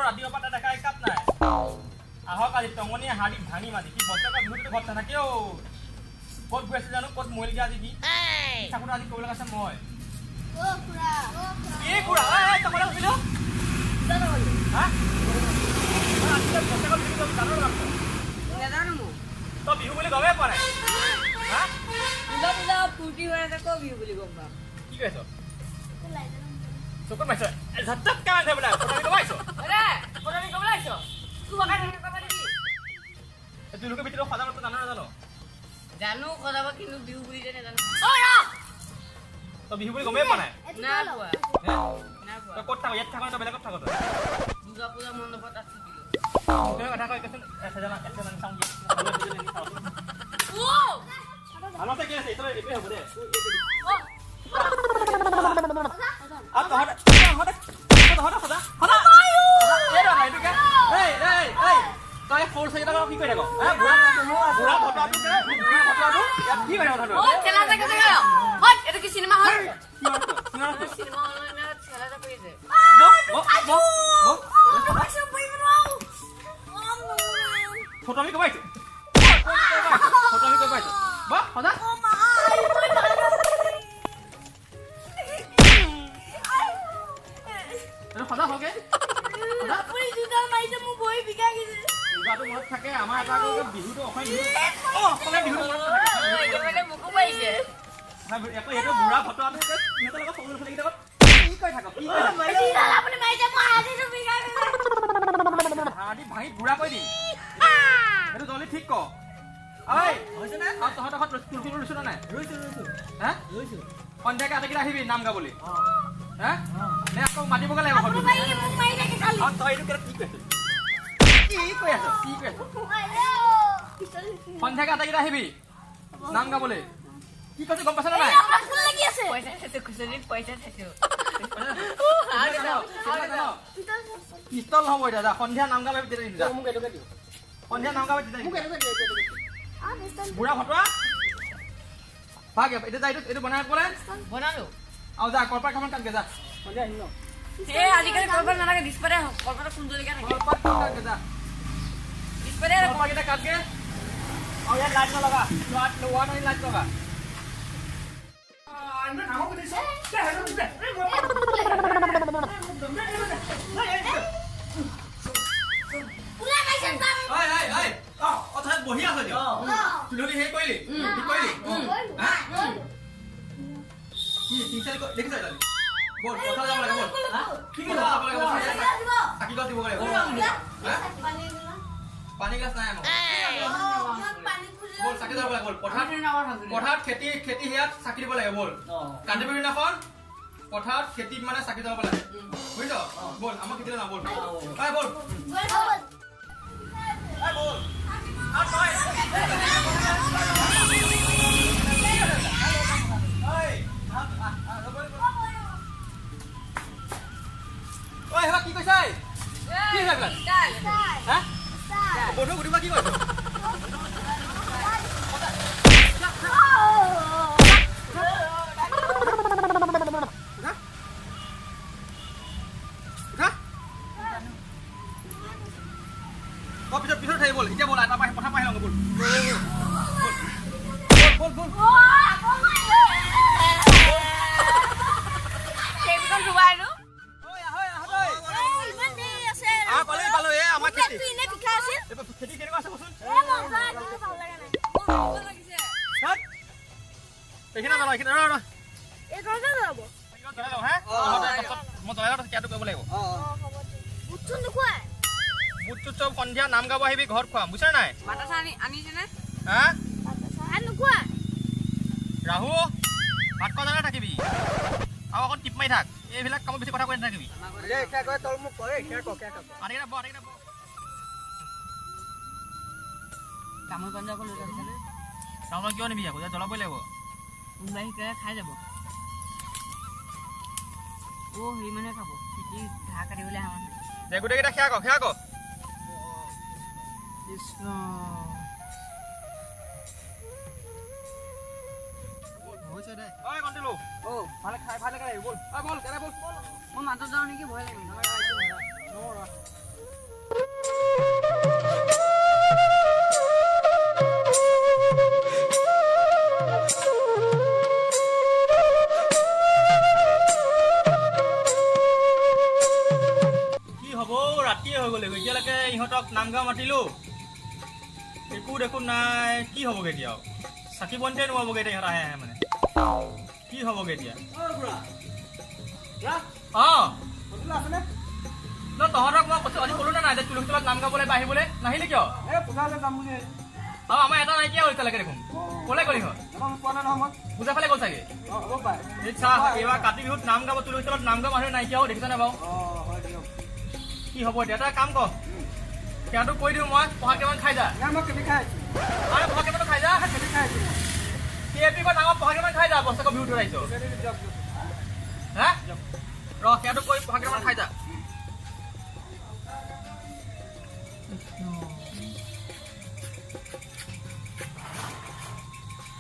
ৰাতিৰ পৰা দেখা একাপ নাই আহক আজি টঙনিয়ে হাড়ি ভাঙি মাৰি কি বছৰক বিহুটো ঘৰত নাথাকে অ ক'ত গৈ আছে জানো ক'ত মৰিলগে আজি কি চাকৰি আজি ক'বলৈ আছে মই কি খুৰা এই তকলে উঠিলো হা আজি বছৰক বিহুটো জানো নেজানো মই তো বিহু বুলি গমে পোৱা নাই হা পূজা ফূৰ্তি হৈ আছে ক বিহু বুলি গম পাম কি কৈছ চকুত মাৰিছ ঝটঝট কাম আছে বোলে কথা কমাইছ আৰে কথা নি কবলৈ আহিছ তোৰ বাকা ধৰি কথা দিবি তুই লোকে ভিতৰত সজাগত জানো নাজানো জানো কথা কিন্তু বিহু বুলি যে নেজানো তো বিহু বুলি গমে পোৱা নাই না পোৱা তই ক'ত থাক ইয়াত থাক তই বেলেগত থাক তই দুৰ্গা পূজা মণ্ডপত আছিলো তুমি কথা কৈ কৈছোন এছেজানা চাওঁ কি ভালো আছে কি আছে এইটো এইটোৱে হ'ব দে আ তহত সদা তই ফোৰ চাই কি কৰি থাক বুঢ়া ভটাটো ইয়াত কি কৰি থাক খেলা থাকে জেগা হট এটা কি সিনেমা হল সিনেমা হল না খেলা এটা কৰিছে ফটো আমি কমাইছো বা সদা সদা হগে বিহুটো মনত থাকে আমাৰ এটা বিহুটো অসমীয়া বিহু মোকো পাইছে একো এইটো বুঢ়া ফটোৱাটো সিহঁতৰ লগত সৰু ল'ৰা ছোৱালীকেইটা কি কৈ থাক হাড়ি ভাঙি বুঢ়া কৈ দিম এইটো জলদি ঠিক ক ঐ তহঁতক তুলসী ৰুইছো নে নাই হা সন্ধিয়াকে আটাইকেইটা আহিবি নাম গাবলৈ হা নে আকৌ মাতিবগৈ লাগিব তই এইটো কি কৈ আছ সন্ধিয়াকে আটাইকেইটা আহিবি নাম গাবলৈ কি কৈছে গম পাইছ নে নাই পিষ্টল হ'ব এতিয়া সন্ধিয়া নাম গাব সন্ধিয়া নাম গাব বুঢ়া ফটোৱা ভাগ এতিয়া যা এইটো বনাই ক'লে বনালো আৰু যা কলপাত খামান কাটকে যা সন্ধিয়া আহিম ন এই আজিকালি কলপাত নালাগে ডিছপ্লে কলপাত কুঞ্জলিকা থাকে কলপাত কাটকে যা ডিছপ্লে কলপাতকেইটা কাটকে আৰু ইয়াত লাইট নলগা লোৱা লাইট লগা বহি আছ তুলসী সেই কৰিলি কি কৰিলি দেখিছ বল কথা যাব লাগে বল কি কথা যাব লাগে চাকি গছ দিব লাগে পানী গছ নাই বল চাকি যাব লাগে বল পথাৰত খেতি সেয়াত চাকি দিব লাগে বল কাতি বিহুৰ দিনাখন পথাৰত খেতি মানে চাকি যাব লাগে বুজিছ বল আমাৰ খেতিলৈ না বল বল বল কি কৈছে কি বন্ধু সুধিবা কি কৈছ পিছত থাকিব বল এতিয়া বল এটা কথা পাই লওঁ বল খেতি কেনেকুৱা আছে কচোন এইখিনি জানো এইখিনি বুটটো চব সন্ধিয়া নাম গাব আহিবি ঘৰত খুৱাম বুজিছা নাই ৰাহু ভাত খোৱা জানে থাকিবি আৰু অকণ টিপ মাৰি থাক এইবিলাক কামত বেছি কথা কৈ নাথাকিবি তামোল পাণ আকৌ লৈ যাবিনে তামোল কিয় নিবি আকৌ জ্বলাবই লাগিব কোনোবাই শিকাই খাই যাব হেৰি মানে খাব খেতি ঘাঁহ কাটিবলৈ আহা মানুহ গোটেইকেইটা সেয়া আকৌ কৃষ্ণ হৈছে দে ঐ কণ্টিলো ভালে খাই ভালে বল বল কেনে বল মই মাতত যাওঁ নেকি ভয় লাগে হ'ব ৰাতিয়ে হৈ গ'লে এতিয়ালৈকে ইহঁতক নাম গাঁও মাতিলো একো দেখোন নাই কি হ'বগৈ এতিয়া চাকি বন্তিয়ে নোহাবগৈ এতিয়া ইহঁত আহে আহে মানে কি হ'বগৈ এতিয়া অঁ তহঁতক মই আজি ক'লো নে নাই যে তুলসী তলত নাম গাবলৈ বা আহিবলৈ নাহিলে কিয় আমাৰ এটা নাইকিয়া হ'ল এতিয়ালৈকে দেখোন ক'লে গ'ল ইহঁত পূজা ফালে গ'ল চাগে চাহ এইবাৰ কাতি বিহুত নাম গাব তুলসী তলত নাম গাব মানুহ নাইকিয়া হ'ল দেখিছানে বাৰু কি হ'ব এতিয়া এটা কাম কৰ সিহঁতক কৈ দিওঁ মই পঢ়া কেইমান খাই যা পঢ়া কেইমান খাই যা কেপি কৰ ডাঙৰ পঢ়া কেইমান খাই যা বছৰকৰ বিহুটো আহিছ হা ৰ সিহঁতক কৈ পঢ়া কেইমান খাই যা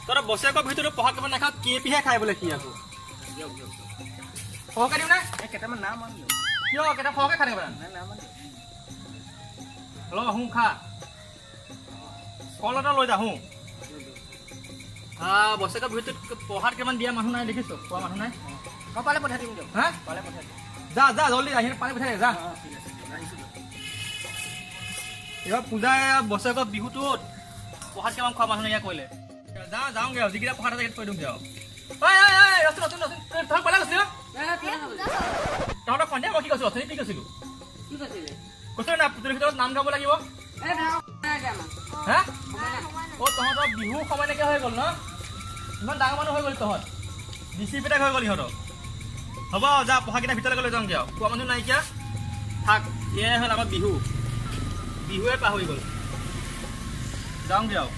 তই বছৰেকৰ ভিতৰত পঢ়া কেইমান নাখাওঁ কেপিহে খাই বোলে সি আকৌ সৰহকৈ দিওঁ নে কেইটামান নাম কিয় কেইটা সৰহকৈ খাই থাকিব ল আহোঁ খা কল এটা লৈ যা বছৰেকৰ ভিতৰত পঢ়াত কিমান দিয়া মানুহ নাই দেখিছ পোৱা মানুহ নাই মই পালে পঠাই দিম হা পালে পঠাই দিম যা যা জলদি আহি পালে পঠাই দে যা এইবাৰ পূজাই বছৰেকৰ বিহুটোত পঢ়াত কিমান খোৱা মানুহ নাইকিয়া কৰিলে যা যাওঁগৈ আৰু যিকেইটা পঢ়াত থৈ দিওঁগৈ আৰু তহঁত পালে কৈছিলি তহঁতক সন্ধিয়া মই কি কৈছোঁ অথনি কি কৈছিলোঁ কৈছিলো না তুলসী তলত নাম গাব লাগিব হা তহঁতৰ বিহু সময় নাইকিয়া হৈ গ'ল ন ইমান ডাঙৰ মানুহ হৈ গ'ল তহঁত বিচি পেটাক হৈ গ'ল ইহঁতৰ হ'ব যা পঢ়াকেইটা ভিতৰলৈকে লৈ যাওঁগৈ আৰু খোৱা মানুহ নাইকিয়া থাক এয়াই হ'ল আমাৰ বিহু বিহুৱে পাহৰি গ'ল যাওঁগৈ আৰু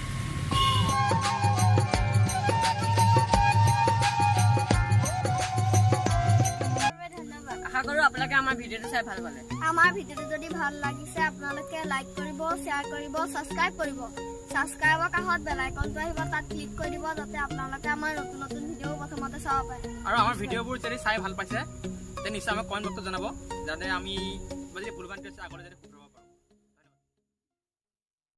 আশা কৰোঁ আপোনালোকে আমাৰ ভিডিঅ'টো চাই ভাল পালে আমাৰ ভিডিঅ'টো যদি ভাল লাগিছে আপোনালোকে লাইক কৰিব শ্বেয়াৰ কৰিব ছাবস্ক্ৰাইব কৰিব ছাবস্ক্ৰাইবৰ কাষত বেল আইকনটো আহিব তাত ক্লিক কৰি দিব যাতে আপোনালোকে আমাৰ নতুন নতুন ভিডিঅ' প্ৰথমতে চাব পাৰে আৰু আমাৰ ভিডিঅ'বোৰ যদি চাই ভাল পাইছে তেন্তে নিশ্চয় আমাক কমেণ্ট বক্সত জনাব যাতে আমি যদি ভুল ভ্ৰান্তি আছে আগতে যাতে